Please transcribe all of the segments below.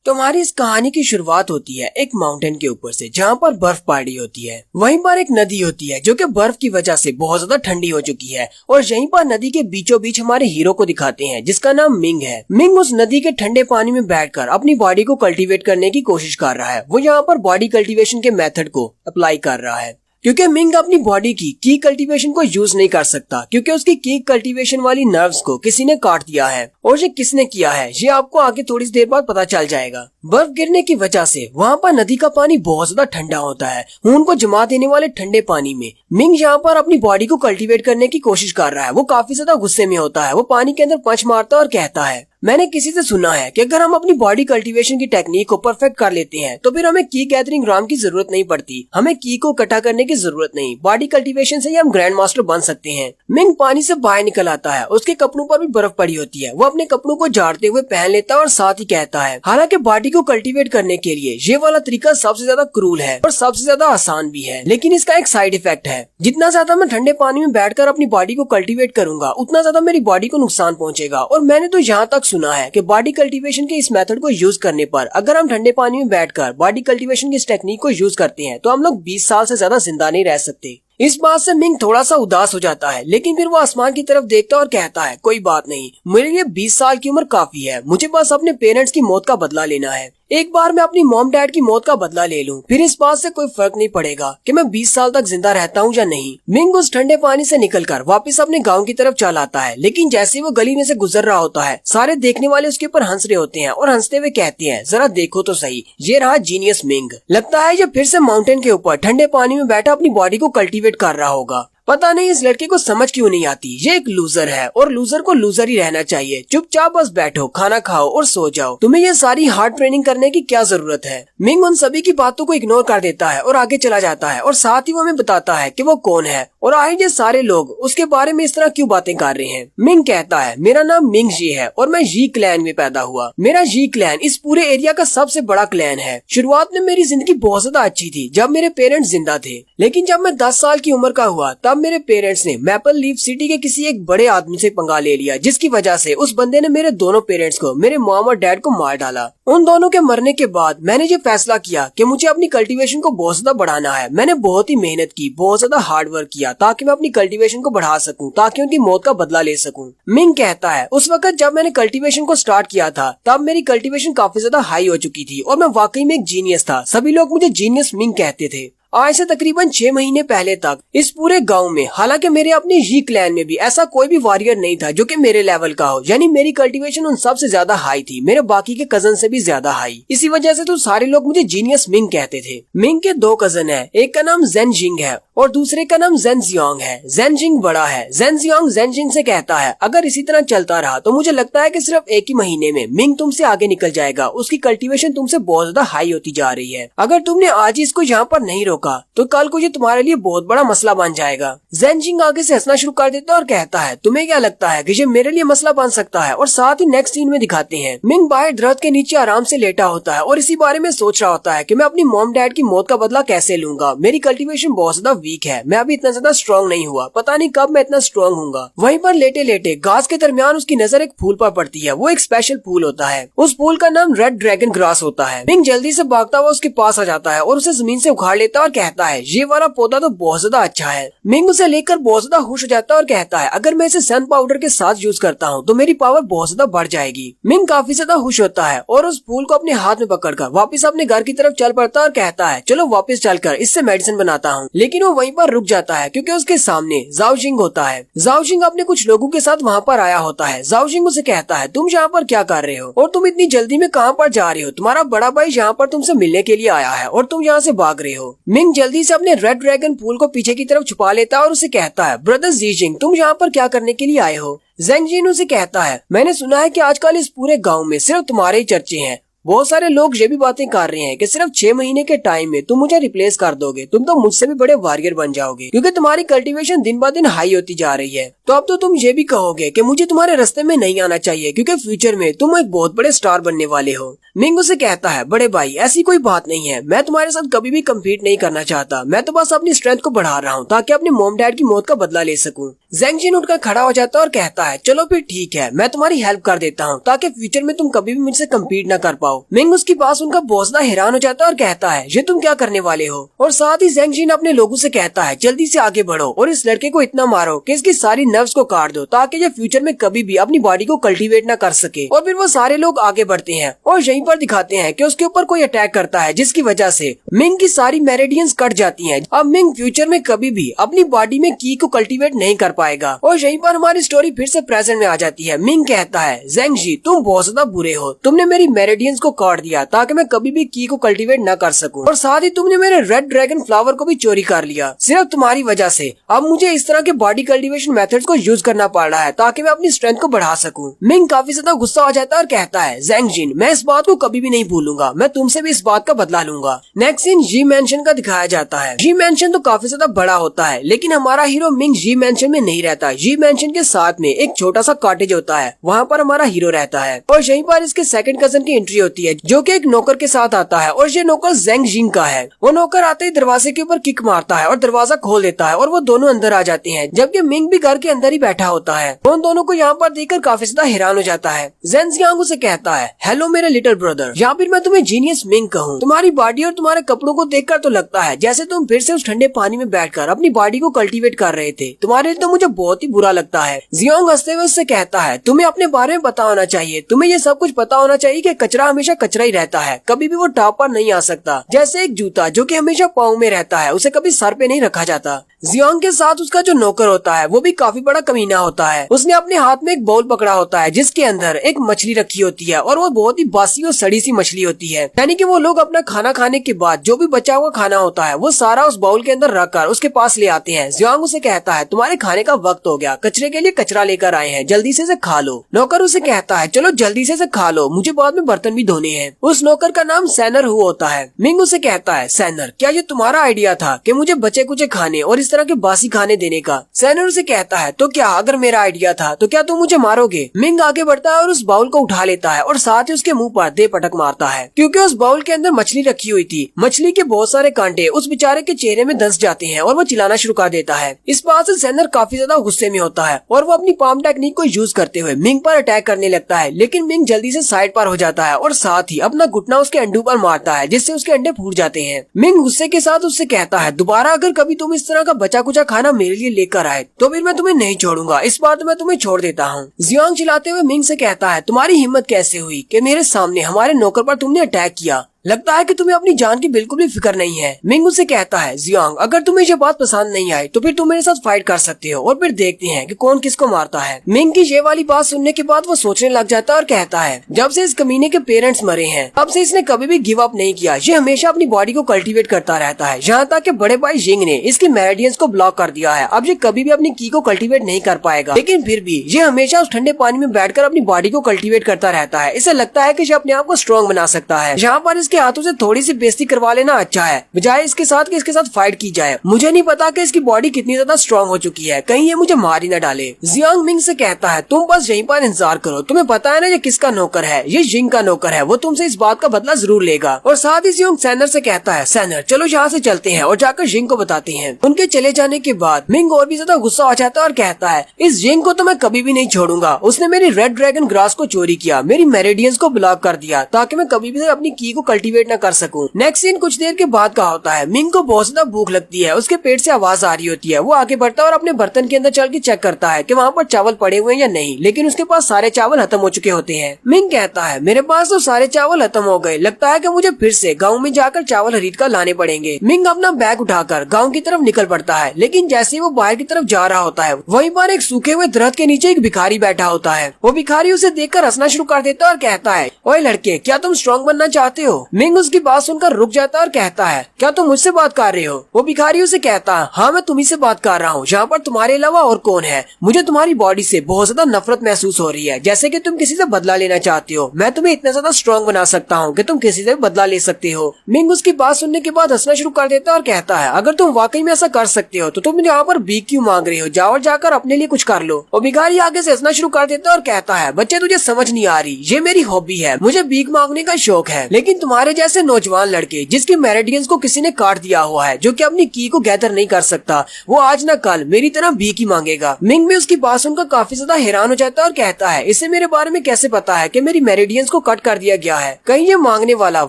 तो हमारी इस कहानी की शुरुआत होती है एक माउंटेन के ऊपर से, जहाँ पर बर्फ पड़ी होती है। वहीं पर एक नदी होती है जो कि बर्फ की वजह से बहुत ज्यादा ठंडी हो चुकी है, और यहीं पर नदी के बीचों बीच हमारे हीरो को दिखाते हैं जिसका नाम मिंग है। मिंग उस नदी के ठंडे पानी में बैठकर अपनी बॉडी को कल्टीवेट करने की कोशिश कर रहा है। वो यहाँ पर बॉडी कल्टीवेशन के मेथड को अप्लाई कर रहा है, क्योंकि मिंग अपनी बॉडी की कल्टीवेशन को यूज नहीं कर सकता, क्योंकि उसकी की कल्टीवेशन वाली नर्व्स को किसी ने काट दिया है। और ये किसने किया है ये आपको आगे थोड़ी देर बाद पता चल जाएगा। बर्फ गिरने की वजह से वहाँ पर नदी का पानी बहुत ज्यादा ठंडा होता है। खून को जमा देने वाले ठंडे पानी में मिंग यहाँ पर अपनी बॉडी को कल्टीवेट करने की कोशिश कर रहा है। वो काफी ज्यादा गुस्से में होता है। वो पानी के अंदर पंच मारता है और कहता है, मैंने किसी से सुना है कि अगर हम अपनी बॉडी कल्टीवेशन की टेक्निक को परफेक्ट कर लेते हैं तो फिर हमें की गैदरिंग राम की जरूरत नहीं पड़ती, हमें की को इकट्ठा करने की जरूरत नहीं। बॉडी कल्टीवेशन से ही हम ग्रैंड मास्टर बन सकते हैं। मिंग पानी से बाहर निकल आता है। उसके कपड़ों पर भी बर्फ पड़ी होती है। वो अपने कपड़ों को झाड़ते हुए पहन लेता है और साथ ही कहता है, हालांकि बॉडी को कल्टीवेट करने के लिए ये वाला तरीका सबसे ज्यादा क्रूल है और सबसे ज्यादा आसान भी है, लेकिन इसका एक साइड इफेक्ट है। जितना ज्यादा मैं ठंडे पानी में बैठकर अपनी बॉडी को कल्टीवेट करूंगा उतना ज्यादा मेरी बॉडी को नुकसान पहुंचेगा। और मैंने तो यहाँ तक सुना है कि बॉडी कल्टीवेशन के इस मेथड को यूज करने पर अगर हम ठंडे पानी में बैठकर बॉडी कल्टीवेशन की इस टेक्निक को यूज करते हैं तो हम लोग 20 साल से ज्यादा जिंदा नहीं रह सकते। इस बात से मिंग थोड़ा सा उदास हो जाता है, लेकिन फिर वो आसमान की तरफ देखता है और कहता है, कोई बात नहीं, मेरे लिए 20 साल की उम्र काफी है। मुझे बस अपने पेरेंट्स की मौत का बदला लेना है। एक बार मैं अपनी मॉम डैड की मौत का बदला ले लूं, फिर इस बात से कोई फर्क नहीं पड़ेगा कि मैं 20 साल तक जिंदा रहता हूं या नहीं। मिंग उस ठंडे पानी से निकलकर वापस अपने गांव की तरफ चल आता है, लेकिन जैसे वो गली में से गुजर रहा होता है सारे देखने वाले उसके ऊपर हंस रहे होते हैं और हंसते हुए कहते हैं, जरा देखो तो सही, ये रहा जीनियस मिंग। लगता है ये फिर से माउंटेन के ऊपर ठंडे पानी में बैठा अपनी बॉडी को कल्टीवेट कर रहा होगा। पता नहीं इस लड़के को समझ क्यों नहीं आती। ये एक लूजर है और लूजर को लूजर ही रहना चाहिए। चुपचाप बस बैठो, खाना खाओ और सो जाओ। तुम्हें ये सारी हार्ड ट्रेनिंग करने की क्या जरूरत है। मिंग उन सभी की बातों को इग्नोर कर देता है और आगे चला जाता है, और साथ ही वो हमें बताता है कि वो कौन है और आखिर ये सारे लोग उसके बारे में इस तरह क्यों बातें कर रहे हैं। मिंग कहता है, मेरा नाम मिंग जी है और मैं जी क्लैन में पैदा हुआ। मेरा जी क्लैन इस पूरे एरिया का सबसे बड़ा क्लैन है। शुरुआत में मेरी जिंदगी बहुत ज्यादा अच्छी थी जब मेरे पेरेंट्स जिंदा थे, लेकिन जब मैं 10 साल की उम्र का हुआ तब मेरे पेरेंट्स ने मैपल लीफ सिटी के किसी एक बड़े आदमी से पंगा ले लिया, जिसकी वजह से उस बंदे ने मेरे दोनों पेरेंट्स को, मेरे मॉम और डैड को मार डाला। उन दोनों के मरने के बाद मैंने ये फैसला किया कि मुझे अपनी कल्टीवेशन को बहुत ज्यादा बढ़ाना है। मैंने बहुत ही मेहनत की, बहुत ज्यादा हार्ड वर्क किया ताकि मैं अपनी कल्टीवेशन को बढ़ा सकूं, ताकि उनकी मौत का बदला ले सकूं। मिंग कहता है, उस वक्त जब मैंने कल्टीवेशन को स्टार्ट किया था तब मेरी कल्टीवेशन काफी ज्यादा हाई हो चुकी थी और मैं वाकई में एक जीनियस था। सभी लोग मुझे जीनियस मिंग कहते थे। आज से तकरीबन 6 महीने पहले तक इस पूरे गांव में, हालांकि मेरे अपने जी क्लैन में भी ऐसा कोई भी वॉरियर नहीं था जो कि मेरे लेवल का हो, यानी मेरी कल्टीवेशन उन सबसे ज्यादा हाई थी, मेरे बाकी के कजन से भी ज्यादा हाई। इसी वजह से तो सारे लोग मुझे जीनियस मिंग कहते थे। मिंग के 2 कजन है, एक का नाम जेन जिंग है और दूसरे का नाम जेन जियांग है। जेन जिंग बड़ा है। जेन जियांग जेन जिंग से कहता है, अगर इसी तरह चलता रहा तो मुझे लगता है कि सिर्फ एक ही महीने में मिंग तुमसे आगे निकल जाएगा। उसकी कल्टीवेशन तुमसे बहुत ज्यादा हाई होती जा रही है। अगर तुमने आज इसको यहाँ पर नहीं रोका तो कल को ये तुम्हारे लिए बहुत बड़ा मसला बन जाएगा। जेन जिंग आगे से हंसना शुरू कर देता है और कहता है, तुम्हें क्या लगता है कि ये मेरे लिए मसला बन सकता है। और साथ ही नेक्स्ट सीन में दिखाते हैं मिंग बाहर दरख्त के नीचे आराम से लेटा होता है और इसी बारे में सोच रहा होता है कि मैं अपनी मॉम डैड की मौत का बदला कैसे लूंगा। मेरी कल्टीवेशन बहुत ज्यादा वीक है, मैं अभी इतना ज्यादा स्ट्रॉन्ग नहीं हुआ, पता नहीं कब मैं इतना स्ट्रॉन्ग हूँगा। वहीं पर लेटे लेटे घास के दरमियान उसकी नजर एक फूल पर पड़ती है। वो एक स्पेशल फूल होता है। उस फूल का नाम रेड ड्रैगन ग्रास होता है। मिंग जल्दी से भागता हुआ उसके पास आ जाता है और उसे जमीन से उखाड़ लेता है और कहता है, ये वाला पौधा तो बहुत ज्यादा अच्छा है। मिंग उसे लेकर बहुत ज्यादा खुश हो जाता है और कहता है, अगर मैं इसे सन पाउडर के साथ यूज करता हूँ तो मेरी पावर बहुत ज्यादा बढ़ जाएगी। मिंग काफी ज्यादा खुश होता है और उस फूल को अपने हाथ में पकड़कर वापस अपने घर की तरफ चल पड़ता है और कहता है, चलो वापस चलकर इससे मेडिसिन बनाता हूँ। लेकिन वो वहीं पर रुक जाता है क्योंकि उसके सामने जाओ जिंग होता है। जाओ जिंग अपने कुछ लोगों के साथ वहाँ पर आया होता है। जाओ जिंग उसे कहता है, तुम यहाँ पर क्या कर रहे हो और तुम इतनी जल्दी में कहाँ पर जा रहे हो। तुम्हारा बड़ा भाई यहाँ पर तुमसे मिलने के लिए आया है और तुम यहाँ से भाग रहे हो। मिंग जल्दी से अपने रेड ड्रैगन फूल को पीछे की तरफ छुपा लेता है और उसे कहता है, ब्रदर जी जिंग, तुम यहाँ पर क्या करने के लिए आए हो। जेंग जिन उसे कहता है, मैंने सुना है कि आजकल इस पूरे गांव में सिर्फ तुम्हारे ही चर्चे हैं। बहुत सारे लोग ये भी बातें कर रहे हैं कि सिर्फ 6 महीने के टाइम में तुम मुझे रिप्लेस कर दोगे। तुम तो मुझसे भी बड़े वॉरियर बन जाओगे क्योंकि तुम्हारी कल्टीवेशन दिन ब दिन हाई होती जा रही है। तो अब तो तुम ये भी कहोगे कि मुझे तुम्हारे रास्ते में नहीं आना चाहिए क्योंकि फ्यूचर में तुम एक बहुत बड़े स्टार बनने वाले हो। मिंग उसे कहता है, बड़े भाई ऐसी कोई बात नहीं है, मैं तुम्हारे साथ कभी भी कम्पीट नहीं करना चाहता। मैं तो बस अपनी स्ट्रेंथ को बढ़ा रहा हूँ ताकि अपने मॉम डैड की मौत का बदला ले सकूँ। जेंग जिन उठकर खड़ा हो जाता है और कहता है, चलो फिर ठीक है, मैं तुम्हारी हेल्प कर देता हूँ ताकि फ्यूचर में तुम कभी भी मुझसे कम्पीट न कर पाओ। आओ। मिंग उसकी बात सुनकर बहुत ज्यादा हैरान हो जाता है और कहता है ये तुम क्या करने वाले हो। और साथ ही ज़ेंग जिन अपने लोगों से कहता है जल्दी से आगे बढ़ो और इस लड़के को इतना मारो कि इसकी सारी नर्व्स को काट दो ताकि ये फ्यूचर में कभी भी अपनी बॉडी को कल्टीवेट न कर सके। और फिर वो सारे लोग आगे बढ़ते हैं और यहीं पर दिखाते हैं कि उसके ऊपर कोई अटैक करता है जिसकी वजह से मिंग की सारी मेरिडियंस कट जाती हैं। अब मिंग फ्यूचर में कभी भी अपनी बॉडी में की को कल्टीवेट नहीं कर पाएगा। और यहीं पर हमारी स्टोरी फिर से प्रेजेंट में आ जाती है। मिंग कहता है ज़ेंग जी तुम बहुत ज्यादा बुरे हो, तुमने मेरी मेरिडियंस को काट दिया ताकि मैं कभी भी की को कल्टीवेट न कर सकूं और साथ ही तुमने मेरे रेड ड्रैगन फ्लावर को भी चोरी कर लिया। सिर्फ तुम्हारी वजह से अब मुझे इस तरह के बॉडी कल्टीवेशन मेथड्स को यूज करना पड़ रहा है ताकि मैं अपनी स्ट्रेंथ को बढ़ा सकूं। मिंग काफी ज्यादा गुस्सा हो जाता है और कहता है ज़ेंग जिन मैं इस बात को कभी भी नहीं भूलूंगा, मैं तुमसे भी इस बात का बदला लूंगा। नेक्स्ट सीन जी मैंशन का दिखाया जाता है। जी मैंशन तो काफी ज्यादा बड़ा होता है लेकिन हमारा हीरो मिंग जी मैंशन में नहीं रहता। जी मैंशन के साथ में एक छोटा सा कॉटेज होता है, वहाँ पर हमारा हीरो रहता है और यहीं पर इसके सेकंड कजन की एंट्री होती है जो कि एक नौकर के साथ आता है और ये नौकर ज़ेंग जिन का है। वो नौकर आते ही दरवाजे के ऊपर किक मारता है और दरवाजा खोल देता है और वो दोनों अंदर आ जाते हैं जबकि मिंग भी घर के अंदर ही बैठा होता है। उन दोनों को यहाँ पर देखकर काफी ज्यादा हैरान हो जाता है। ज़ेंग जियांग उसे कहता है हेलो मेरे लिटिल ब्रदर, या फिर मैं तुम्हें जीनियस मिंग कहूँ। तुम्हारी बॉडी और तुम्हारे कपड़ों को देखकर तो लगता है जैसे तुम फिर से उस ठंडे पानी में बैठकर अपनी बॉडी को कल्टीवेट कर रहे थे। तुम्हारे लिए तो मुझे बहुत ही बुरा लगता है। जियांग हंसते हुए उससे कहता है तुम्हें अपने बारे में पता होना चाहिए, तुम्हें ये सब कुछ पता होना चाहिए कि कचरा हमेशा कचरा ही रहता है, कभी भी वो टॉप पर नहीं आ सकता। जैसे एक जूता जो कि हमेशा पाँव में रहता है उसे कभी सर पे नहीं रखा जाता। जियांग के साथ उसका जो नौकर होता है वो भी काफी बड़ा कमीना होता है। उसने अपने हाथ में एक बाउल पकड़ा होता है जिसके अंदर एक मछली रखी होती है और वो बहुत ही बासी और सड़ी सी मछली होती है। यानी कि वो लोग अपना खाना खाने के बाद जो भी बचा हुआ खाना होता है वो सारा उस बाउल के अंदर रखकर उसके पास ले आते हैं। जियांग उसे कहता है तुम्हारे खाने का वक्त हो गया, कचरे के लिए कचरा लेकर आए हैं, जल्दी से इसे खा लो। नौकर उसे कहता है चलो जल्दी से इसे खा लो, मुझे बाद में बर्तन भी धोने हैं। उस नौकर का नाम सैनर हु होता है। मिंग उसे कहता है सैनर क्या ये तुम्हारा आइडिया था कि मुझे बचे कुचे खाने और इस तरह के बासी खाने देने का? सैनर उसे कहता है तो क्या अगर मेरा आइडिया था तो क्या तुम मुझे मारोगे? मिंग आगे बढ़ता है और उस बाउल को उठा लेता है और साथ ही उसके मुंह पर दे पटक मारता है क्योंकि उस बाउल के अंदर मछली रखी हुई थी। मछली के बहुत सारे कांटे उस बेचारे के चेहरे में धंस जाते हैं और वो चिल्लाना शुरू कर देता है। इस बात से सैनर काफी ज्यादा गुस्से में होता है और वो अपनी पाम टेक्निक को यूज करते हुए मिंग पर अटैक करने लगता है लेकिन मिंग जल्दी से साइड पर हो जाता है और साथ ही अपना घुटना उसके अंडों पर मारता है जिससे उसके अंडे फूट जाते हैं। मिंग गुस्से के साथ उससे कहता है दोबारा अगर कभी तुम इस तरह का बचा कुचा खाना मेरे लिए लेकर आए तो फिर मैं तुम्हें नहीं छोड़ूंगा, इस बार तो मैं तुम्हें छोड़ देता हूँ। जियांग चिल्लाते हुए मिंग से कहता है तुम्हारी हिम्मत कैसे हुई कि मेरे सामने हमारे नौकर पर तुमने अटैक किया, लगता है कि तुम्हें अपनी जान की बिल्कुल भी फिक्र नहीं है। मिंग उसे कहता है जियांग अगर तुम्हें ये बात पसंद नहीं आई तो फिर तुम मेरे साथ फाइट कर सकते हो और फिर देखते हैं कि कौन किसको मारता है। मिंग की ये वाली बात सुनने के बाद वो सोचने लग जाता है और कहता है जब से इस कमीने के पेरेंट्स मरे हैं तब से इसने कभी भी गिव अप नहीं किया, ये हमेशा अपनी बॉडी को कल्टीवेट करता रहता है यहाँ तक कि बड़े भाई जिंग ने इसकी मेरिडियंस को ब्लॉक कर दिया है। अब ये कभी भी अपनी की को कल्टीवेट नहीं कर पाएगा लेकिन फिर भी ये हमेशा उस ठंडे पानी में बैठकर अपनी बॉडी को कल्टीवेट करता रहता है। इसे लगता है कि ये अपने आप को स्ट्रॉन्ग बना सकता है। यहाँ पर इसके हाथों से थोड़ी सी बेइज्जती करवा लेना अच्छा है बजाय इसके साथ कि इसके साथ फाइट की जाए। मुझे नहीं पता कि इसकी बॉडी कितनी ज्यादा स्ट्रॉन्ग हो चुकी है, कहीं ये मुझे मार ही न डाले। जियांग मिंग से कहता है तुम बस यहीं पर इंतजार करो, तुम्हें पता है ना ये किसका नौकर है, ये जिंग का नौकर है, वो तुमसे इस बात का बदला जरूर लेगा। और साथ ही जियांग सैनर से कहता है सैनर चलो यहाँ से चलते हैं और जाकर जिंग को बताते हैं। उनके चले जाने के बाद मिंग और भी ज्यादा गुस्सा हो जाता है और कहता है इस जिंग को तो मैं कभी भी नहीं छोड़ूंगा, उसने मेरी रेड ड्रैगन ग्रास को चोरी किया, मेरी मेरिडियंस को ब्लॉक कर दिया ताकि मैं कभी भी अपनी की को कल्टीवेट न कर सकूं। नेक्स्ट सीन कुछ देर के बाद का होता है। मिंग को बहुत ज्यादा भूख लगती है, उसके पेट से आवाज आ रही होती है। वो आगे बढ़ता है और अपने बर्तन के अंदर चल के चेक करता है कि वहाँ पर चावल पड़े हुए हैं या नहीं, लेकिन उसके पास सारे चावल खत्म हो चुके होते हैं। मिंग कहता है मेरे पास तो सारे चावल खत्म हो गए, लगता है कि मुझे फिर से गाँव में जाकर चावल खरीद कर लाने पड़ेंगे। मिंग अपना बैग उठाकर गाँव की तरफ निकल पड़ता है लेकिन जैसे ही वो बाहर की तरफ जा रहा होता है वहीं पर एक सूखे हुए दरख्त के नीचे एक भिखारी बैठा होता है। वो भिखारी उसे देखकर हंसना शुरू कर देता है और कहता है ओए लड़के क्या तुम स्ट्रॉन्ग बनना चाहते हो? मिंग उसकी बात सुनकर रुक जाता है और कहता है क्या तुम मुझसे बात कर रहे हो? वो भिखारी उसे कहता है हाँ मैं तुम्ही से बात कर रहा हूँ, यहाँ पर तुम्हारे अलावा और कौन है? मुझे तुम्हारी बॉडी से बहुत ज्यादा नफरत महसूस हो रही है, जैसे कि तुम किसी से बदला लेना चाहते हो। मैं तुम्हें इतना ज्यादा स्ट्रॉन्ग बना सकता हूँ कि तुम किसी से बदला ले सकते हो। मिंग उसकी बात सुनने के बाद हंसना शुरू कर देता है और कहता है अगर तुम वाकई में ऐसा कर सकते हो तो तुम यहाँ पर भीख क्यों मांग रहे हो, जाओ और जाकर अपने लिए कुछ कर लो। और भिखारी आगे से हंसना शुरू कर देता है और कहता है बच्चे तुझे समझ नहीं आ रही, ये मेरी हॉबी है, मुझे भीख मांगने का शौक है, लेकिन तुम्हारे तुम्हारे जैसे नौजवान लड़के जिसके मेरिडियंस को किसी ने काट दिया हुआ है, जो कि अपनी की को गैदर नहीं कर सकता, वो आज न कल मेरी तरह भीख ही मांगेगा। मिंग भी उसकी बात सुनकर काफी ज्यादा हैरान हो जाता है और कहता है, इसे मेरे बारे में कैसे पता है कि मेरी मेरिडियंस को कट कर दिया गया है? कहीं ये मांगने वाला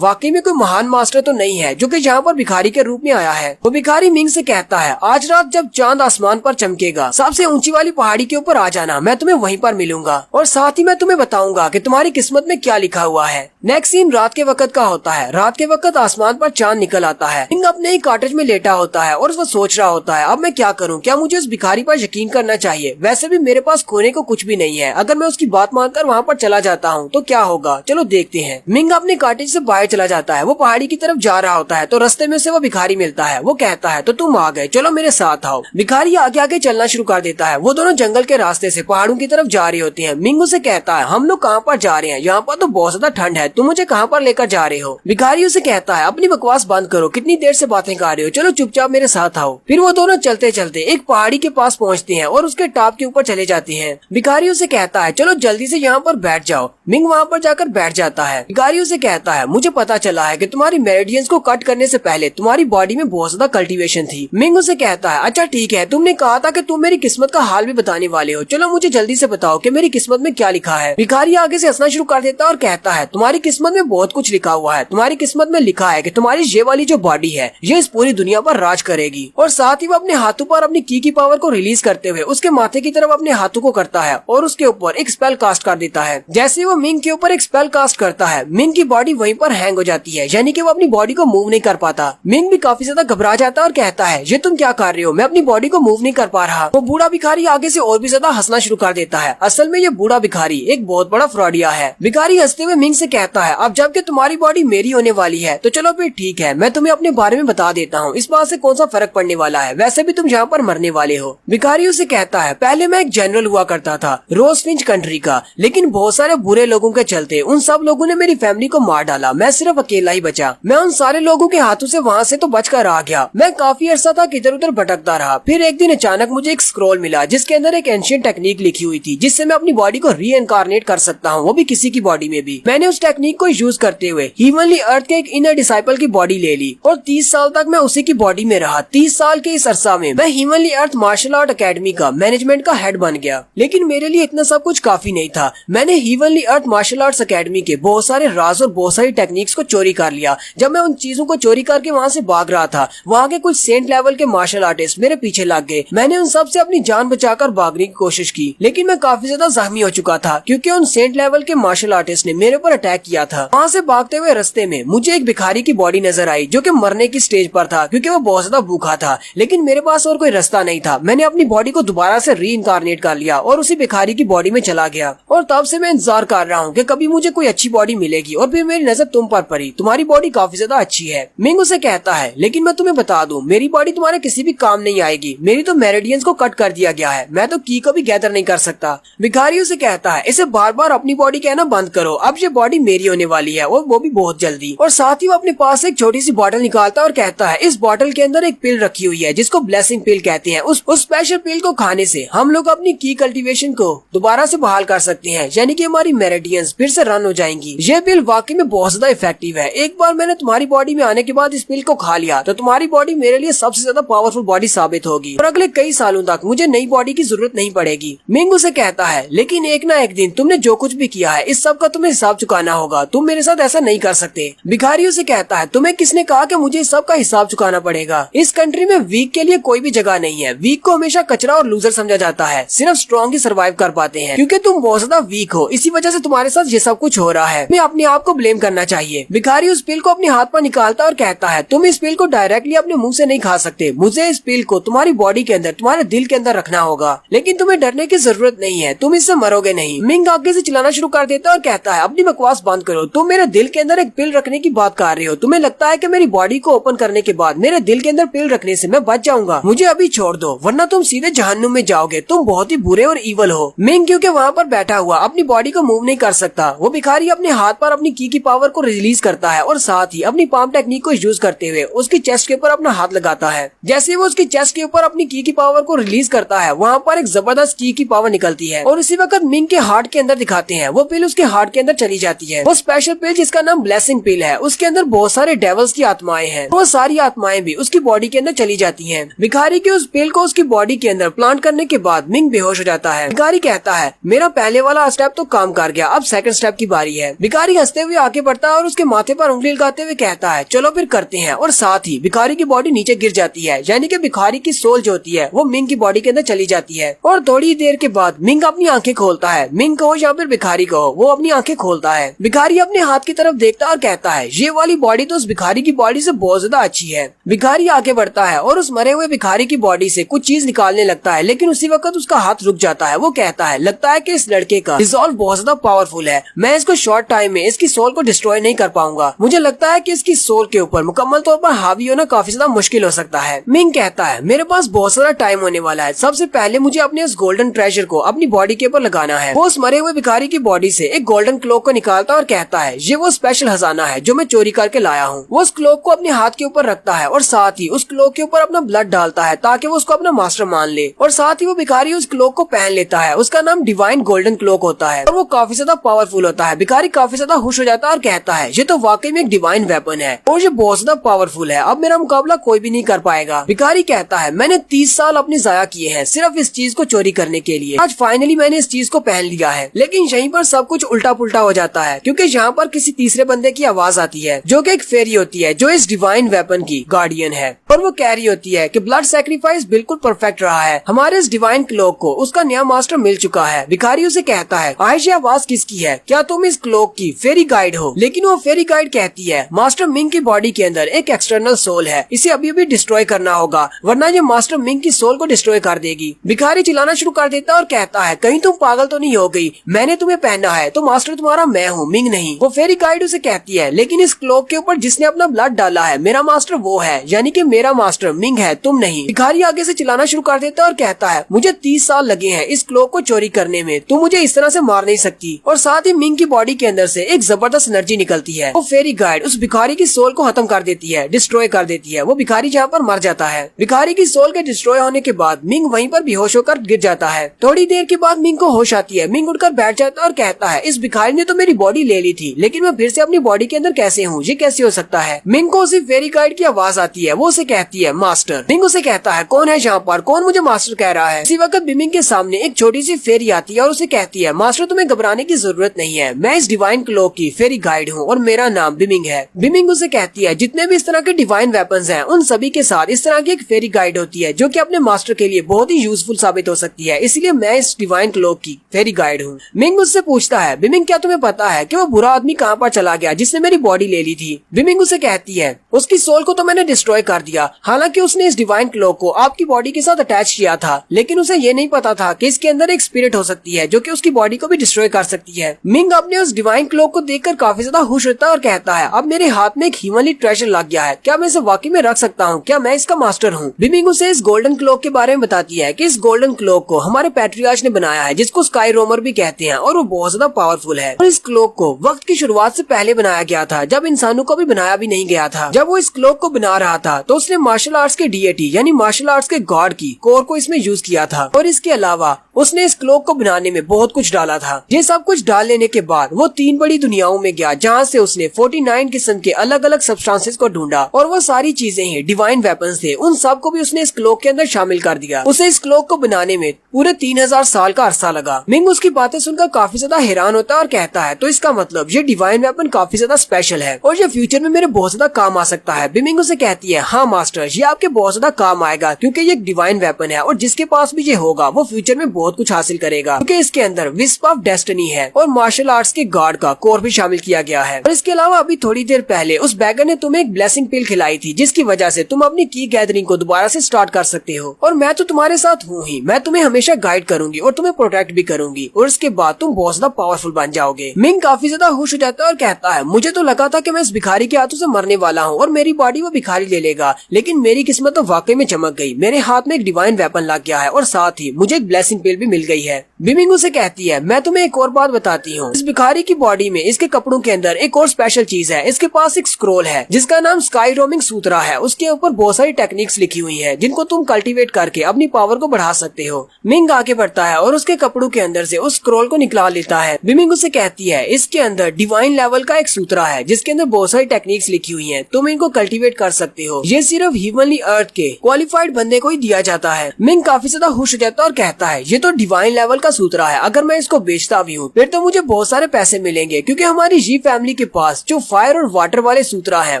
वाकई में कोई महान मास्टर तो नहीं है जो कि यहाँ पर भिखारी के रूप में आया है। वो भिखारी मिंग से कहता है, आज रात जब चांद आसमान पर चमकेगा, सबसे ऊंची वाली पहाड़ी के ऊपर आ जाना, मैं तुम्हें वहीं पर मिलूंगा और साथ ही मैं तुम्हें बताऊंगा कि तुम्हारी किस्मत में क्या लिखा हुआ है। नेक्स्ट सीन रात के वक्त का होता है। रात के वक्त आसमान पर चांद निकल आता है। मिंग अपने ही कॉटेज में लेटा होता है और वो सोच रहा होता है, अब मैं क्या करूँ? क्या मुझे उस भिखारी पर यकीन करना चाहिए? वैसे भी मेरे पास खोने को कुछ भी नहीं है। अगर मैं उसकी बात मानकर वहाँ पर चला जाता हूँ तो क्या होगा? चलो देखते हैं। मिंग अपने कॉटेज से बाहर चला जाता है। वो पहाड़ी की तरफ जा रहा होता है तो रास्ते में उसे वो भिखारी मिलता है। वो कहता है, तो तुम आ गए, चलो मेरे साथ आओ। भिखारी आगे आगे चलना शुरू कर देता है। वो दोनों जंगल के रास्ते से पहाड़ों की तरफ जा रहे होते हैं। मिंग उसे कहता है, हम लोग कहाँ पर जा रहे हैं? यहाँ पर तो बहुत ज्यादा ठंड है, तुम मुझे कहाँ पर लेकर जा रहे हो? भिखारी उसे कहता है, अपनी बकवास बंद करो, कितनी देर से बातें कर रहे हो, चलो चुपचाप मेरे साथ आओ। फिर वो दोनों चलते चलते एक पहाड़ी के पास पहुँचते हैं और उसके टॉप के ऊपर चले जाते हैं। भिखारी उसे कहता है, चलो जल्दी से यहाँ पर बैठ जाओ। मिंग वहाँ पर जाकर बैठ जाता है। भिखारी उसे कहता है, मुझे पता चला है कि तुम्हारी मेरिडियंस को कट करने से पहले तुम्हारी बॉडी में बहुत ज्यादा कल्टीवेशन थी। मिंग उसे कहता है, अच्छा ठीक है, तुमने कहा था कि तुम मेरी किस्मत का हाल भी बताने वाले हो, चलो मुझे जल्दी से बताओ कि मेरी किस्मत में क्या लिखा है। भिखारी आगे से हंसना शुरू कर देता है और कहता है, तुम्हारी किस्मत में बहुत कुछ लिखा हुआ है। तुम्हारी किस्मत में लिखा है कि तुम्हारी ये वाली जो बॉडी है ये इस पूरी दुनिया पर राज करेगी। और साथ ही वो अपने हाथों पर अपनी की पावर को रिलीज करते हुए उसके माथे की तरफ अपने हाथों को करता है और उसके ऊपर एक स्पेल कास्ट कर देता है। जैसे वो मिंग के ऊपर एक स्पेल कास्ट करता है, मिंग की बॉडी वहीं पर हैंग हो जाती है, यानी कि वो अपनी बॉडी को मूव नहीं कर पाता। मिंग भी काफी ज्यादा घबरा जाता है और कहता है, ये तुम क्या कर रहे हो? मैं अपनी बॉडी को मूव नहीं कर पा रहा। वो बूढ़ा भिखारी आगे से और भी ज्यादा हंसना शुरू कर देता है। असल में ये बूढ़ा भिखारी एक बहुत बड़ा फ्रॉडिया है। भिखारी हंसते हुए मिंग से कहता है, अब जबकि तुम्हारी बॉडी मेरी होने वाली है तो चलो फिर ठीक है, मैं तुम्हें अपने बारे में बता देता हूँ, इस बात से कौन सा फर्क पड़ने वाला है, वैसे भी तुम यहाँ पर मरने वाले हो। भिखारी उसे कहता है, पहले मैं एक जनरल हुआ करता था रोजफिंच कंट्री का, लेकिन बहुत सारे बुरे लोगों के चलते उन सब लोगों ने मेरी फैमिली को मार डाला। मैं सिर्फ अकेला ही बचा। मैं उन सारे लोगों के हाथों से वहाँ से तो बचकर आ गया। मैं काफी अर्सा तक इधर उधर भटकता रहा। फिर एक दिन अचानक मुझे एक स्क्रॉल मिला जिसके अंदर एक एंशिएंट टेक्निक लिखी हुई थी जिससे मैं अपनी बॉडी को रीइंकारनेट कर सकता हूँ, वो भी किसी की बॉडी में भी। मैंने उस टेक्निक को यूज करते हुए हीवनली अर्थ के एक इनर डिसाइपल की बॉडी ले ली और 30 साल तक मैं उसी की बॉडी में रहा। 30 साल के इस अरसा में मैं हीवनली अर्थ मार्शल आर्ट अकेडमी का मैनेजमेंट का हेड बन गया। लेकिन मेरे लिए इतना सब कुछ काफी नहीं था। मैंने हीवनली अर्थ मार्शल आर्ट्स अकेडमी के बहुत सारे राज और बहुत सारी टेक्निक्स को चोरी कर लिया। जब मैं उन चीजों को चोरी करके वहाँ से भाग रहा था, वहाँ के कुछ सेंट लेवल के मार्शल आर्टिस्ट मेरे पीछे लग गए। मैंने उन सब से अपनी जान बचाकर भागने की कोशिश की, लेकिन मैं काफी ज्यादा जख्मी हो चुका था क्योंकि उन सेंट लेवल के मार्शल आर्टिस्ट ने मेरे ऊपर अटैक किया था। वहाँ से भागते हुए रास्ते में मुझे एक भिखारी की बॉडी नजर आई जो कि मरने की स्टेज पर था क्योंकि वो बहुत ज्यादा भूखा था, लेकिन मेरे पास और कोई रास्ता नहीं था। मैंने अपनी बॉडी को दोबारा से रीइंकारनेट कर लिया और उसी भिखारी की बॉडी में चला गया और तब से मैं इंतजार कर रहा हूँ कि कभी मुझे कोई अच्छी बॉडी मिलेगी। और फिर मेरी नजर तुम पर पड़ी, तुम्हारी बॉडी काफी ज्यादा अच्छी है। मिंग उसे कहता है, लेकिन मैं तुम्हें बता दूं, मेरी बॉडी तुम्हारे किसी भी काम नहीं आएगी। मेरी तो मेरिडियंस को कट कर दिया गया है, मैं तो की को भी गैदर नहीं कर सकता। भिखारी उसे कहता है, इसे बार बार अपनी बॉडी कहना बंद करो, अब ये बॉडी मेरी होने वाली है और वो भी बहुत जल्दी। और साथ ही वो अपने पास एक छोटी सी बॉटल निकालता है और कहता है, इस बॉटल के अंदर एक पिल रखी हुई है जिसको ब्लेसिंग पिल कहते हैं। उस स्पेशल पिल को खाने से हम लोग अपनी की कल्टीवेशन को दोबारा से बहाल कर सकते हैं, यानी कि हमारी मेरिडियंस फिर से रन हो जाएंगी। ये पिल वाकई में बहुत ज्यादा इफेक्टिव है। एक बार मैंने तुम्हारी बॉडी में आने के बाद इस पिल को खा लिया तो तुम्हारी बॉडी मेरे लिए सबसे ज्यादा पावरफुल बॉडी साबित होगी और अगले कई सालों तक मुझे नई बॉडी की जरूरत नहीं पड़ेगी। मिंग उसे कहता है, लेकिन एक ना एक दिन तुमने जो कुछ भी किया है इस सब का तुम्हें हिसाब चुकाना होगा, तुम मेरे साथ ऐसा नहीं कर सकते। भिखारी उसे कहता है, तुम्हें किसने कहा कि मुझे इस सब का हिसाब चुकाना पड़ेगा? इस कंट्री में वीक के लिए कोई भी जगह नहीं है। वीक को हमेशा कचरा और लूजर समझा जाता है। सिर्फ स्ट्रॉन्ग ही सर्वाइव कर पाते हैं क्योंकि तुम बहुत ज्यादा वीक हो, इसी वजह से तुम्हारे साथ ये सब कुछ हो रहा है। मैं अपने आप को ब्लेम करना चाहिए। भिखारी उस पिल को अपने हाथ पर निकालता और कहता है, तुम इस पिल को डायरेक्टली अपने मुंह से नहीं खा सकते। मुझे इस पिल को तुम्हारी बॉडी के अंदर, तुम्हारे दिल के अंदर रखना होगा, लेकिन तुम्हें डरने की जरूरत नहीं है, तुम इससे मरोगे नहीं। मिंग आगे से चिल्लाना शुरू कर देता है और कहता है, अपनी बकवास बंद करो, तुम मेरे दिल के अंदर एक पिल रखने की बात कर रहे हो। तुम्हें लगता है कि मेरी बॉडी को ओपन करने के बाद मेरे दिल के अंदर पिल रखने से मैं बच जाऊंगा? मुझे अभी छोड़ दो वरना तुम सीधे जहन्नुम में जाओगे। तुम बहुत ही बुरे और ईवल हो। मिंग क्योंकि वहाँ पर बैठा हुआ अपनी बॉडी को मूव नहीं कर सकता, वो भिखारी अपने हाथ पर अपनी की पावर को रिलीज करता है और साथ ही अपनी पाम टेक्निक को यूज करते हुए उसकी चेस्ट के ऊपर अपना हाथ लगाता है। जैसे वो उसकी चेस्ट के ऊपर अपनी की पावर को रिलीज करता है, वहाँ पर एक जबरदस्त की पावर निकलती है और उसी वक्त मिंग के हार्ट के अंदर दिखाते हैं। वो पिल उसके हार्ट के अंदर चली जाती है। वो स्पेशल पिल जिसका नाम ब्लेसिंग पिल है उसके अंदर बहुत सारे डेवल्स की आत्माएं हैं। वो सारी आत्माएं भी उसकी बॉडी के अंदर चली जाती हैं। भिखारी की उस पिल को उसकी बॉडी के अंदर प्लांट करने के बाद मिंग बेहोश हो जाता है। भिखारी कहता है मेरा पहले वाला स्टेप तो काम कर गया, अब सेकंड स्टेप की बारी है। भिखारी हंसते हुए आगे बढ़ता है और उसके माथे पर उंगली लगाते हुए कहता है चलो फिर करते हैं, और साथ ही भिखारी की बॉडी नीचे गिर जाती है। यानी कि भिखारी की सोल जो होती है वो मिंग की बॉडी के अंदर चली जाती है। और थोड़ी देर के बाद मिंग अपनी आंखें खोलता है। मिंग कहो या फिर भिखारी कहो, वो अपनी आंखें खोलता है। भिखारी अपने हाथ की तरफ देखता है और कहता है ये वाली बॉडी तो उस भिखारी की बॉडी से बहुत ज्यादा अच्छी है। भिखारी आगे बढ़ता है और उस मरे हुए भिखारी की बॉडी से कुछ चीज निकालने लगता है, लेकिन उसी वक्त उसका हाथ रुक जाता है। वो कहता है लगता है कि इस लड़के का रिजॉल्व बहुत ज्यादा पावरफुल है, मैं इसको शॉर्ट टाइम में इसकी सोल को डिस्ट्रॉय नहीं कर पाऊंगा। मुझे लगता है कि इसकी सोल के ऊपर मुकम्मल तौर पर हावी होना काफी ज्यादा मुश्किल हो सकता है। मिंग कहता है मेरे पास बहुत सारा टाइम होने वाला है, सबसे पहले मुझे अपने उस गोल्डन ट्रेजर को अपनी बॉडी के ऊपर लगाना है। वो उस मरे हुए भिखारी की बॉडी से एक गोल्डन क्लोक को निकालता और कहता है ये वो स्पेशल खजाना है जो मैं चोरी करके लाया हूँ। वो उस क्लोक को अपने हाथ के ऊपर रखता है और साथ ही उस क्लोक के ऊपर अपना ब्लड डालता है ताकि वो उसको अपना मास्टर मान ले। और साथ ही वो भिखारी उस क्लोक को पहन लेता है। उसका नाम डिवाइन गोल्डन क्लोक होता है और वो काफी ज्यादा पावरफुल होता है। भिखारी काफी ज्यादा खुश हो जाता है और कहता है ये तो वाकई में एक डिवाइन वेपन है और ये बहुत ज्यादा पावरफुल है, अब मेरा मुकाबला कोई भी नहीं कर पाएगा। भिखारी कहता है मैंने 30 साल अपने जाया किए हैं सिर्फ इस चीज को चोरी करने के लिए, आज फाइनली मैंने इस चीज को पहन लिया है। लेकिन यहीं पर सब कुछ उल्टा पुल्टा हो जाता है क्योंकि यहाँ पर किसी तीसरे बंदे की आवाज आती है जो कि एक फेरी होती है जो इस डिवाइन वेपन की गार्डियन है। और वो कह रही होती है कि ब्लड सैक्रिफाइस बिल्कुल परफेक्ट रहा है, हमारे इस डिवाइन क्लोक को उसका नया मास्टर मिल चुका है। भिखारी उसे कहता है आज ये आवाज किसकी है, क्या तुम इस क्लोक की फेरी गाइड हो? लेकिन वो फेरी गाइड कहती है मास्टर मिंग की बॉडी के अंदर एक एक्सटर्नल सोल है, इसे अभी अभी डिस्ट्रॉय करना होगा वरना ये मास्टर मिंग की सोल को डिस्ट्रॉय कर देगी। भिखारी चिल्लाना शुरू कर देता है और कहता है कहीं तुम पागल तो नहीं हो गई, मैंने तुम्हें पहना है तो मास्टर तुम्हारा मैं हूँ, मिंग नहीं। वो फेरी गाइड उसे कहती है लेकिन इस क्लोक के ऊपर जिसने अपना ब्लड डाला है मेरा मास्टर वो है, यानी कि मेरा मास्टर मिंग है, तुम नहीं। भिखारी आगे से चिल्लाना शुरू कर देता है और कहता है मुझे 30 साल लगे हैं इस क्लोक को चोरी करने में, तुम मुझे इस तरह से मार नहीं सकती। और साथ ही मिंग की बॉडी के अंदर से एक जबरदस्त एनर्जी निकलती है। वो फेरी गाइड उस भिखारी की सोल को खत्म कर देती है, डिस्ट्रॉय कर देती है। वो भिखारी जहाँ पर मर जाता है। भिखारी की सोल के डिस्ट्रॉय होने के बाद मिंग वहीं पर बेहोश होकर गिर जाता है। थोड़ी देर के बाद मिंग को होश आती है। मिंग उठकर बैठ जाता है और कहता है इस भिखारी ने तो मेरी बॉडी ले ली थी, लेकिन मैं फिर से अपनी बॉडी के अंदर कैसे हूँ, ये कैसे हो सकता है? मिंग को उसी फेरी गाइड की आवाज आती है। वो उसे कहती है मास्टर। मिंग उसे कहता है कौन है यहाँ पर, कौन मुझे मास्टर कह रहा है? इसी वक्त बिमिंग के सामने एक छोटी सी फेरी आती है और उसे कहती है मास्टर तुम्हें घबराने की जरूरत नहीं है, मैं इस डिवाइन क्लोक की फेरी गाइड हूँ और मेरा नाम बिमिंग है। बिमिंग उसे कहती है जितने भी इस तरह के डिवाइन वेपन्स हैं उन सभी के साथ इस तरह की एक फेरी गाइड होती है जो कि अपने मास्टर के लिए बहुत ही यूजफुल साबित हो सकती है, इसलिए मैं इस डिवाइन क्लोक की फेरी गाइड हूँ। मिंग उससे पूछता है बिमिंग क्या तुम्हें पता है कि वो बुरा आदमी कहाँ पर चला गया जिसने मेरी बॉडी ले ली थी? बिमिंग उसे कहती है उसकी सोल को तो मैंने डिस्ट्रॉय कर दिया, हालांकि उसने इस डिवाइन क्लोक को आपकी बॉडी के साथ अटैच किया था, लेकिन उसे ये नहीं पता था कि इसके अंदर एक स्पिरिट हो सकती है जो कि उसकी बॉडी को भी डिस्ट्रॉय कर सकती है। मिंग अपने उस डिवाइन क्लोक को देखकर काफी ज्यादा खुश होता है और कहता है अब मेरे हाथ में एक ह्यूमनली ट्रेजर लग गया है, क्या मैं इसे वाकई में रख सकता हूँ, क्या मैं इसका मास्टर हूँ? बिमिंग उसे इस गोल्डन क्लोक के बारे में बताती है कि इस गोल्डन क्लोक को हमारे पैट्रियार्च ने बनाया है जिसको स्काई रोमर भी कहते हैं और वो बहुत ज्यादा पावरफुल है। और इस क्लोक को वक्त की शुरुआत से पहले बनाया गया था जब इंसानों को भी बनाया भी नहीं गया था। जब वो इस क्लोक को बना रहा था तो उसने मार्शल आर्ट्स के डीएटी यानी मार्शल आर्ट्स के गॉड की कोर को इसमें यूज किया था और इसके अलावा उसने इस क्लोक को बनाने में बहुत कुछ डाला था। ये सब कुछ डाल लेने के बाद वो 3 बड़ी दुनियाओं में गया जहाँ से उसने 49 किस्म के अलग अलग सब्सटेंसेस को ढूंढा और वो सारी चीजें ही डिवाइन वेपन्स थे, उन सब को भी उसने इस क्लोक के अंदर शामिल कर दिया। उसे इस क्लोक को बनाने में पूरे 3000 साल का अरसा लगा। मिंग उसकी बातें सुनकर काफी ज्यादा हैरान होता है और कहता है तो इसका मतलब ये डिवाइन वेपन काफी ज्यादा स्पेशल है और ये फ्यूचर में मेरे बहुत ज्यादा काम आ सकता है। बिमिंग उसे कहती है हाँ मास्टर, ये आपके बहुत ज्यादा काम आएगा क्योंकि ये एक डिवाइन वेपन है और जिसके पास भी ये होगा वो फ्यूचर में बहुत कुछ हासिल करेगा क्योंकि इसके अंदर विस्प ऑफ डेस्टिनी है और मार्शल आर्ट्स के गॉड का कोर भी शामिल किया गया है। और इसके अलावा अभी थोड़ी देर पहले उस बैगर ने तुम्हें एक ब्लेसिंग पिल खिलाई थी जिसकी वजह से तुम अपनी की गैदरिंग को दोबारा से स्टार्ट कर सकते हो और मैं तो तुम्हारे साथ हूँ ही, मैं तुम्हें हमेशा गाइड करूंगी और तुम्हें प्रोटेक्ट भी करूंगी और इसके बाद तुम बहुत ज्यादा पावरफुल बन जाओगे। मिंग काफी ज्यादा खुश हो जाता है और कहता है मुझे तो लगा था कि मैं इस भिखारी के हाथों से मरने वाला हूँ और मेरी बॉडी वो भिखारी ले लेगा, लेकिन मेरी किस्मत तो वाकई में चमक गई। मेरे हाथ में एक डिवाइन वेपन लग गया है और साथ ही मुझे एक ब्लेसिंग पिल भी मिल गई है। बिमिंग उसे कहती है मैं तुम्हें एक और बात बताती हूँ, इस भिखारी की बॉडी में इसके कपड़ों के अंदर एक और स्पेशल चीज है। इसके पास एक स्क्रोल है जिसका नाम स्काई रोमिंग सूत्रा है। उसके ऊपर बहुत सारी टेक्निक्स लिखी हुई है जिनको तुम कल्टीवेट करके अपनी पावर को बढ़ा सकते हो। मिंग आगे बढ़ता है और उसके कपड़ों के अंदर से उस स्क्रोल को निकाल लेता है। बिमिंग उसे कहती है इसके अंदर डिवाइन लेवल का एक सूत्रा है जिसके अंदर बहुत सारी टेक्निक्स लिखी हुई है, तुम इनको कल्टीवेट कर सकते हो। ये सिर्फ ह्यूमनली अर्थ के क्वालिफाइड बंदे को ही दिया जाता है। मिंग काफी ज्यादा खुश हो जाता है और कहता है ये तो डिवाइन लेवल का सूत्रा है, अगर मैं इसको बेचता भी हूँ फिर तो मुझे बहुत सारे पैसे मिलेंगे, क्योंकि हमारी जी फैमिली के पास जो फायर और वाटर वाले सूत्रा है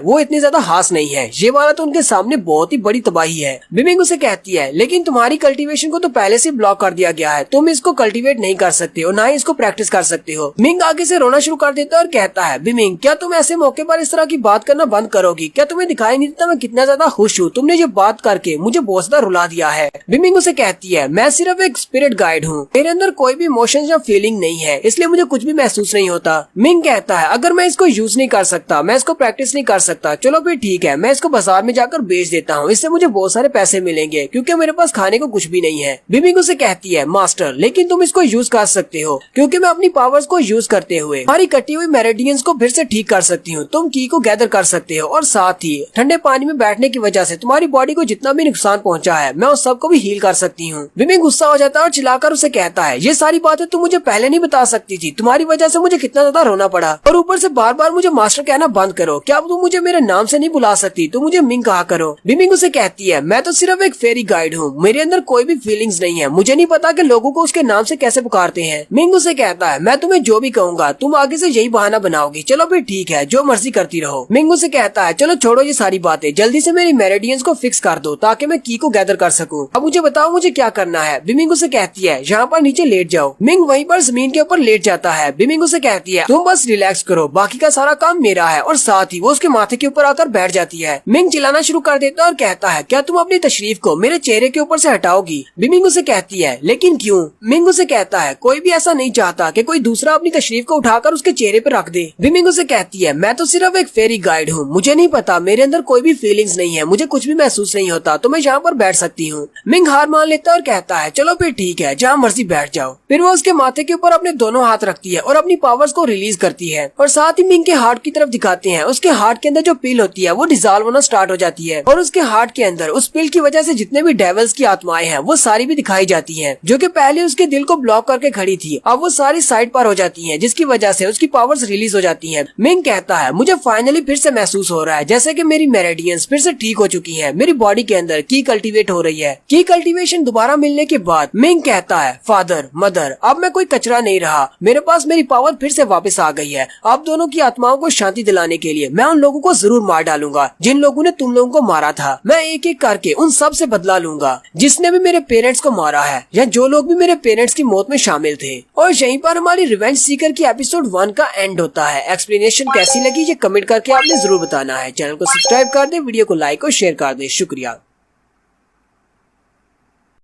वो इतने ज्यादा खास नहीं है, ये वाला तो उनके सामने बहुत ही बड़ी तबाही है। बिमिंग उसे कहती है लेकिन तुम्हारी कल्टीवेशन को तो पहले से ब्लॉक कर दिया गया है, तुम इसको कल्टीवेट नहीं कर सकते हो, ना ही इसको प्रैक्टिस कर सकते हो। मिंग आगे से रोना शुरू कर देता है और कहता है बिमिंग क्या तुम ऐसे मौके पर इस तरह की बात करना बंद करोगी? क्या तुम्हें दिखाई नहीं देता मैं कितना ज्यादा खुश हूँ? तुमने ये बात करके मुझे बहुत ज्यादा रुला दिया है। बिमिंग उसे कहती है मैं सिर्फ एक स्पिरिट गाइड हूँ, मेरे अंदर कोई भी इमोशन या फीलिंग नहीं है, इसलिए मुझे कुछ भी महसूस नहीं होता। मिंग कहता है अगर मैं इसको यूज नहीं कर सकता, मैं इसको प्रैक्टिस नहीं कर सकता, चलो फिर ठीक है, मैं इसको बाजार में जाकर बेच देता हूँ, इससे मुझे बहुत सारे पैसे मिलेंगे क्योंकि मेरे पास खाने को कुछ भी नहीं है। बिमिंग उसे कहती है मास्टर लेकिन तुम इसको यूज कर सकते हो, क्योंकि मैं अपनी पावर्स को यूज करते हुए हमारी कटी हुई मेरिडियंस को फिर से ठीक कर सकती हूँ, तुम की को गैदर कर सकते हो और साथ ही ठंडे पानी में बैठने की वजह से तुम्हारी बॉडी को जितना भी नुकसान पहुँचा है मैं उस सबको भी हील कर सकती हूँ। बिमिंग गुस्सा हो जाता है और चिल्लाकर उसे कहता है ये सारी बातें तुम मुझे पहले नहीं बता सकती थी, तुम्हारी वजह से मुझे कितना ज्यादा रोना पड़ा, और ऊपर से बार बार मुझे मास्टर कहना बंद करो, क्या तुम मुझे मेरे नाम से नहीं बुला सकती, तुम मुझे मिंग कहा करो। बिमिंग उसे कहती है मैं तो सिर्फ एक फेरी गाइड हूँ, मेरे अंदर कोई भी फीलिंग्स नहीं है, मुझे नहीं पता कि लोगों को उसके नाम से कैसे पुकारते हैं। मिंग उसे कहता है मैं तुम्हें जो भी कहूंगा तुम आगे से यही बहाना बनाओगी, चलो फिर ठीक है जो मर्जी करती रहो। मिंग उसे कहता है चलो छोड़ो ये सारी बातें, जल्दी से मेरी मेरिडियंस को फिक्स कर दो ताकि मैं की को गैदर कर सकूं, अब मुझे बताओ मुझे क्या करना है। बिमिंग उसे कहती है यहाँ पर नीचे लेट जाओ। मिंग वहीं पर जमीन के ऊपर लेट जाता है। बिमिंग उसे कहती है तुम बस रिलैक्स करो, बाकी का सारा काम मेरा है, और साथ ही वो उसके माथे के ऊपर आकर बैठ जाती है। मिंग चिल्लाना शुरू कर देता है और कहता है क्या तुम अपनी तशरीफ को मेरे चेहरे के ऊपर से हटाओगी? बिमिंग उसे कहती है लेकिन क्यों? मिंग उसे कहता है कोई भी ऐसा नहीं चाहता कि कोई दूसरा अपनी तशरीफ को उठाकर उसके चेहरे पर रख दे। बिमिंग उसे कहती है मैं तो सिर्फ एक फेरी गाइड हूँ, मुझे नहीं पता, मेरे अंदर कोई भी फीलिंग्स नहीं है, मुझे कुछ भी महसूस नहीं होता, तो मैं यहाँ पर बैठ सकती हूँ। मिंग हार मान लेता है और कहता है चलो फिर ठीक है जहाँ मर्जी बैठ जाओ। फिर वो उसके माथे के ऊपर अपने दोनों हाथ रखती है और अपनी पावर्स को रिलीज करती है, और साथ ही मिंग के हार्ट की तरफ दिखाते हैं। उसके हार्ट के अंदर जो पिल होती है वो डिसॉल्व होना स्टार्ट हो जाती है, और उसके हार्ट के अंदर उस पिल की वजह से जितने भी डेविल्स की आत्माएं हैं वो सारी भी दिखाई जाती हैं, जो कि पहले उसके दिल को ब्लॉक करके खड़ी थी, अब वो सारी साइड पर हो जाती हैं, जिसकी वजह से उसकी पावर्स रिलीज हो जाती हैं। मिंग कहता है मुझे फाइनली फिर से महसूस हो रहा है जैसे कि मेरी मेरिडियंस फिर से ठीक हो चुकी हैं, मेरी बॉडी के अंदर की कल्टीवेट हो रही है। की कल्टीवेशन दोबारा मिलने के बाद मिंग कहता है फादर मदर अब मैं कोई कचरा नहीं रहा, मेरे पास मेरी पावर फिर से वापस आ गई है, अब दोनों की आत्माओं को शांति दिलाने के लिए मैं उन लोगों को जरूर मार डालूंगा जिन लोगों ने तुम लोगों को मारा था, मैं एक एक करके उन सब से बदला लूंगा जिसने भी मेरे पेरेंट्स को मारा है या जो लोग भी मेरे पेरेंट्स की मौत में शामिल थे। और यहीं पर हमारी रिवेंज सीकर की एपिसोड 1 का एंड होता है। एक्सप्लेनेशन कैसी लगी ये कमेंट करके आपने जरूर बताना है। चैनल को सब्सक्राइब कर दे, वीडियो को लाइक और शेयर कर दे। शुक्रिया।